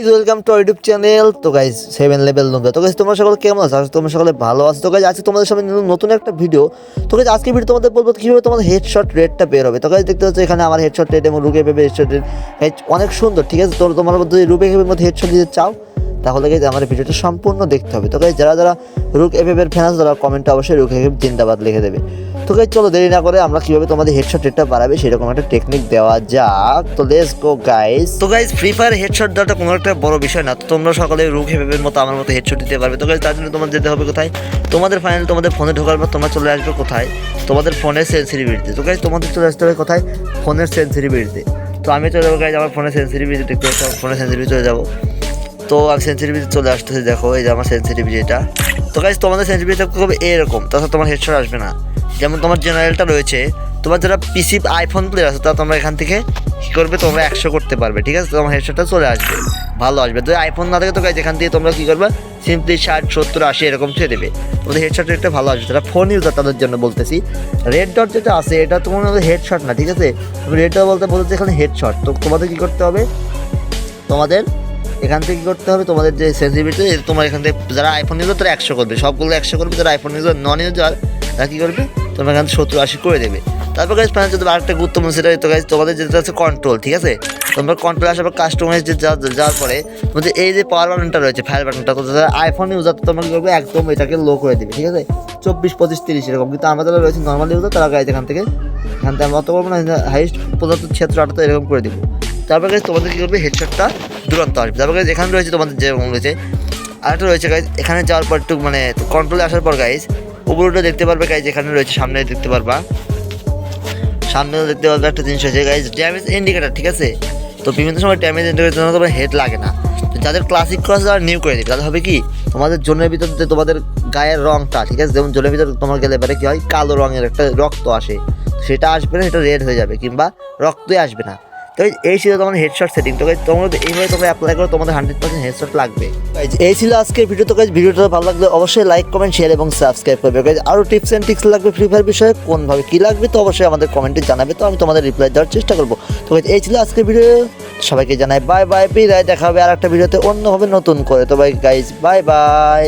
Guys welcome to YouTube channel. তো guys 7 level নতুন। তো গাইজ তোমরা সকলে কেমন আছো? তোমরা সকলে ভালো আছো? তো গাইজ আজকে তোমাদের সামনে নতুন একটা ভিডিও। তো গাইজ আজকে ভিডিও তোমাদের বলবো কীভাবে তোমাদের হেডশট রেটটা বের হবে। তো গাইজ দেখতে পাচ্ছ এখানে আমার হেডশট রেট এবং রুকে পেপে হেডশট রেট অনেক সুন্দর, ঠিক আছে? তো তোমার মধ্যে যদি রুকে পেপের মধ্যে হেডশট দিতে চাও তাহলে গাইজ আমার ভিডিওটা সম্পূর্ণ দেখতে হবে। তো গাইজ যারা রুক এফএফের ফ্যান্স তারা কমেন্টে অবশ্যই রুক এফএফ জিন্দাবাদ লিখে দেবে। তো গাইজ চলো দেরি না করে আমরা কীভাবে তোমাদের হেডশট রেটটা বাড়াবে সেরকম একটা টেকনিক দেওয়া যাক। তো লেটস গো গাইজ। তো গাইজ ফ্রি ফায়ার হেডশট দেওয়াটা কোনো একটা বড় বিষয় না। তো তোমরা সকলে রুক এফএফের মতো আমার মতো হেডশট দিতে পারবে। তো গাইজ তার জন্য তোমাদের যেতে হবে কোথায়? তোমাদের ফাইনাল তোমাদের ফোনে ঢোকার পর তোমরা চলে আসবে কোথায়? তোমাদের ফোনের সেন্সিটিভিটিতে। তো গাইজ তোমাদের চলে আসতে হবে কোথায়? ফোনের সেন্সিটিভিটিতে। তো আমি চলে যাবো গাইজ আমার ফোনের সেন্সিটিভিটি দেখতে পাচ্ছি, ফোনের সেন্সিটিভিটি চলে যাবো। তো আমি সেন্সিটিভিটি চলে আসতেছি, দেখো এই যে আমার সেন্সিটিভিটি এটা। তো গাইজ তোমাদের সেন্সিটিভিটি হবে এরকম, তাছাড়া তোমার হেডশট আসবে না। যেমন তোমার জেনারেলটা রয়েছে, তোমার যারা পিসি আইফোন প্লেয়ার আছে তা তোমরা এখান থেকে কী করবে, তোমরা 100 করতে পারবে, ঠিক আছে? তোমার হেডশটটা চলে আসবে, ভালো আসবে। যদি আইফোন না থাকে তো গাইজ এখান থেকে তোমরা কী করবে, সিম্পলি 60, 70, 80 এরকম ছুঁয়ে দেবে, তোমাদের হেডশট রেটটা ভালো আসবে। যারা ফোন ইউজার তাদের জন্য বলতেছি, রেড ডট যেটা আছে এটা তোমার হেডশট না, ঠিক আছে? তুমি রেড ডট বলতে এখানে হেডশট। তো তোমাদের কী করতে হবে, তোমাদের এখান থেকে কী করতে হবে, তোমাদের যে সেন্সিটিভিটি তোমার এখান থেকে যারা আইফোন ইউজার তারা 100 করবে, সবগুলো 100 করবে। যারা আইফোন ইউজার নন ইউজার তারা কী করবে, তোমরা এখান থেকে 70, 80 করে দেবে। তারপর গাইজ ফাইনাল যদি আরেকটা গুরুত্বপূর্ণ সেটা তো গাইজ তোমাদের যেটা আছে কন্ট্রোল, ঠিক আছে? তোমরা কন্ট্রোল আসার পর কাস্টমাইজ যে যাওয়ার পরে তোমাদের এই যে পাওয়ার বাটনটা রয়েছে, ফায়ার বাটনটা, তো যারা আইফোন ইউজার তোমরা কী করবে, একদম এটাকে লো করে দেবে, ঠিক আছে? 24, 25, 30 এরকম। কিন্তু আমরা যারা রয়েছে নর্মাল ইউজার তারা গাইজ এখান থেকে আমরা অত করবো না, হাইস্ট 75, 76, 78 এরকম করে দেবো। তারপর গাইজ তোমাদের কী করবে, হেডশটটা দুরন্ত আসবে। তারপর গাইজ এখানে রয়েছে তোমাদের যে রয়েছে আরেকটা রয়েছে গাইজ, এখানে যাওয়ার পর একটু মানে কন্ট্রোলে আসার পর গাইজ উপরটা দেখতে পারবে গাইজ, এখানে রয়েছে সামনে দেখতে পারবা, সামনেও দেখতে পারবে একটা জিনিস হয়েছে গাইজ ড্যামেজ ইন্ডিকেটার, ঠিক আছে? তো বিভিন্ন সময় ড্যামেজ ইন্ডিকেটার জন্য তোমার হেড লাগে না। তো যাদের ক্লাসিক ক্রস যারা নিউ করে দেবে তাদের হবে কি, তোমাদের জোনের ভিতর যে তোমাদের গায়ের রঙটা, ঠিক আছে? যেমন জোনের ভিতর তোমার গেলে পারে কী হয়, কালো রঙের একটা রক্ত আসে, সেটা আসবে না, সেটা রেড হয়ে যাবে, কিংবা রক্তই আসবে না। তো এই ছিল তোমার হেডশট সেটিং। তো তোমরা এইভাবে তোমরা অ্যাপ্লাই করো, তোমাদের 100% হেডশট লাগবে। এই ছিল আজকের ভিডিও। তো ভিডিওটা ভালো লাগলে অবশ্যই লাইক, কমেন্ট, শেয়ার এবং সাবস্ক্রাইব করবে। আরও টিপস অ্যান্ড ট্রিক্স লাগবে ফ্রি ফায়ার বিষয়ে, কোনভাবে কী লাগবে তো অবশ্যই আমাদের কমেন্টে জানাবে, তো আমি তোমাদের রিপ্লাই দেওয়ার চেষ্টা করবো। তো এই ছিল আজকের ভিডিও। সবাইকে জানাই বাই বাই, বিদায়। দেখা হবে আর একটা ভিডিওতে অন্যভাবে নতুন করে। তো ভাই গাইজ বাই বাই।